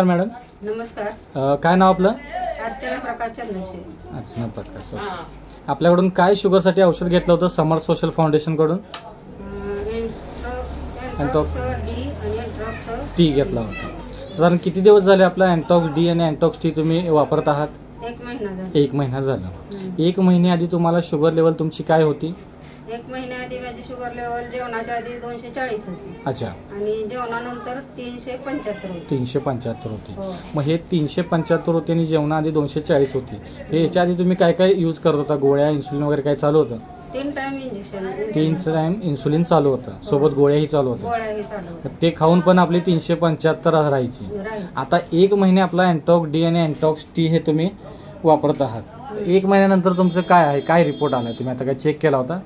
Madam नमस्कार. काय नाव आपलं? अर्चना प्रकाश चंद्रशे. अर्चना प्रकाश. आपल्याकडून काय शुगरसाठी औषध घेतलं होतं समर्थ सोशल फाउंडेशन कडून? एंटॉक्स डी आणि एंटॉक्स टी घेतला होता. साधारण किती दिवस झाले आपला एंटॉक्स डी आणि एंटॉक्स टी तुम्ही वापरत आहात? 1 महिना झाला. 1 महिना झाला. 1 महिन्याआधी तुम्हाला शुगर लेवल तुमची काय होती? 1 महिन्याआधी माझी शुगर लेवल जेवणाच्या आधी 240 होती. अच्छा. आणि जेवणानंतर 375 होती. 375 होती. हो. मग हे 375 होते आणि जेवणाआधी 240 होती. हे याच्या आधी तुम्ही काय काय यूज करत होता? गोळ्या, इन्सुलिन वगैरे काय चालू होतं? 3 टाइम इंजेक्शन. 3 टाइम इन्सुलिन चालू होतं, सोबत गोळ्याही चालू होत्या. गोळ्याही चालू होत्या. ते खाऊन पण आपली 375 राहायची. आता 1 महिने आपला एंटॉक्स डी आणि एंटॉक्स टी हे तुम्ही वापरत आहात. 1 महिन्यानंतर तुमचं काय आहे, काय रिपोर्ट आला? तुम्ही आता काय चेक केला होता?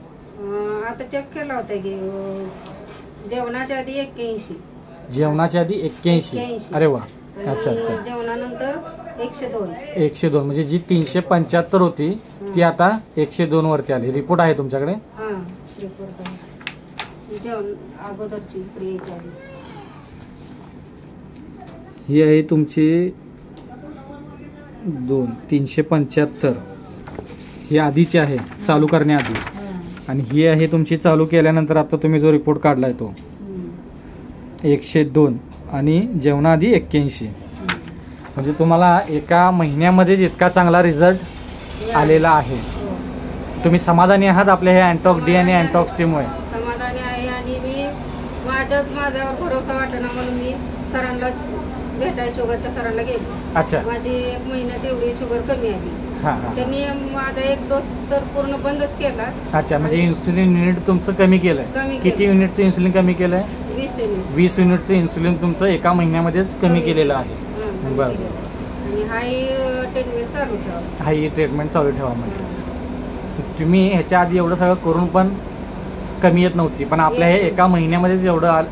आता चेक केला होता की जेवणाच्या आधी 81. जेवणाच्या आधी 81. अरे वा. अच्छा अच्छा. जेवणानंतर 102. 102 म्हणजे जी 375 होती ती आता 102 वरती आली. रिपोर्ट आहे तुमच्याकडे? हां, रिपोर्ट आहे. जेवण अगोदरची क्रियेच्या आधी. ही आहे तुमची 375. ही आधीची आहे चालू करण्याआधी, आणि ही आहे तुमची चालू केल्यानंतर आता तुम्ही जो रिपोर्ट काढलाय तो 102 आणि जेवणाआधी 81. म्हणजे तुम्हाला एका महिन्यामध्ये इतका चांगला रिझल्ट आलेला आहे. तुम्ही समाधानी आहात आपल्या हे एंटॉक्स डी आणि एंटॉक्स टी मुळे? समाधानी आहे. आणि मी माझ्यावर भरोसा वाटना म्हणून मी सरांना भेटायला, शुगरच्या सरांना गेली. अच्छा. माझी 1 महिन्यात एवढी शुगर कमी आली. त्यांनी माझा 1 डोस तर पूर्ण बंदच केला. अच्छा. म्हणजे इन्सुलिन युनिट तुमचं कमी केलंय? किती युनिटचं इन्सुलिन कमी केलंय? 20 युनिट. 20 युनिटचं इन्सुलिन तुमचं एका महिन्यामध्येच कमी केलेलं आहे. बरं. आणि हाय ट्रीटमेंट चालू ठेवा. हाय ट्रीटमेंट चालू ठेवा. म्हणजे तुम्ही ह्याच्या आधी एवढं सगळं करून पण कमी येत नव्हती, पण आपल्या हे एका महिन्यामध्येच एवढं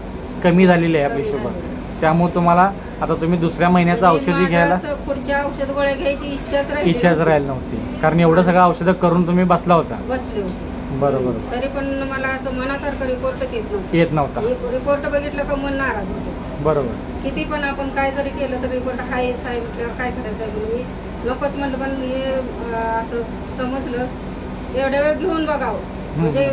कमी झालेली आहे आपली शुगर. त्यामुळे तुम्हाला आता तुम्ही दुसऱ्या महिन्याचं औषधी घ्यायला, पुढच्या औषध गोळ्या घ्यायची इच्छाच राहिली नव्हती, कारण एवढं सगळं औषधं करून तुम्ही बसला होता. बसले होते. बरोबर. तरी पण मला असं मनासारखं रिपोर्ट येत नव्हता. रिपोर्ट बघितलं का मन नाराज होतं. बरोबर. किती पण आपण काय जरी केलं तर रिपोर्ट हाय साहेब म्हटल्यावर काय करायचं आहे म्हणून मी नकोच म्हणलं. पण हे असं समजलं एवढ्या वेळ घेऊन बघावं म्हणजे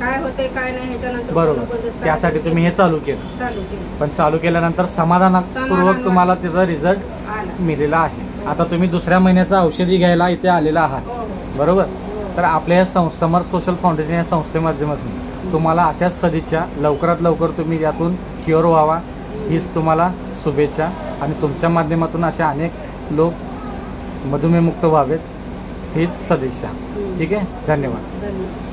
काय होते काय नाही ह्याच्यानंतर. बरोबर. त्यासाठी तुम्ही हे चालू केलं. पण चालू केल्यानंतर समाधानपूर्वक तुम्हाला त्याचा रिझल्ट मिळालेला आहे. आता तुम्ही दुसऱ्या महिन्याचा औषधी घ्यायला इथे आलेला आहात. बरोबर. तर आपल्या या समर्थ सोशल फाउंडेशन या संस्थेमाध्यमातून तुम्हाला अशाच सदिच्छा. लवकरात लवकर तुम्ही यातून क्युअर व्हावा हीच तुम्हाला शुभेच्छा. आणि तुमच्या माध्यमातून अशा अनेक लोक मधुमेहमुक्त व्हावेत हीच सदिच्छा. ठीक आहे. धन्यवाद.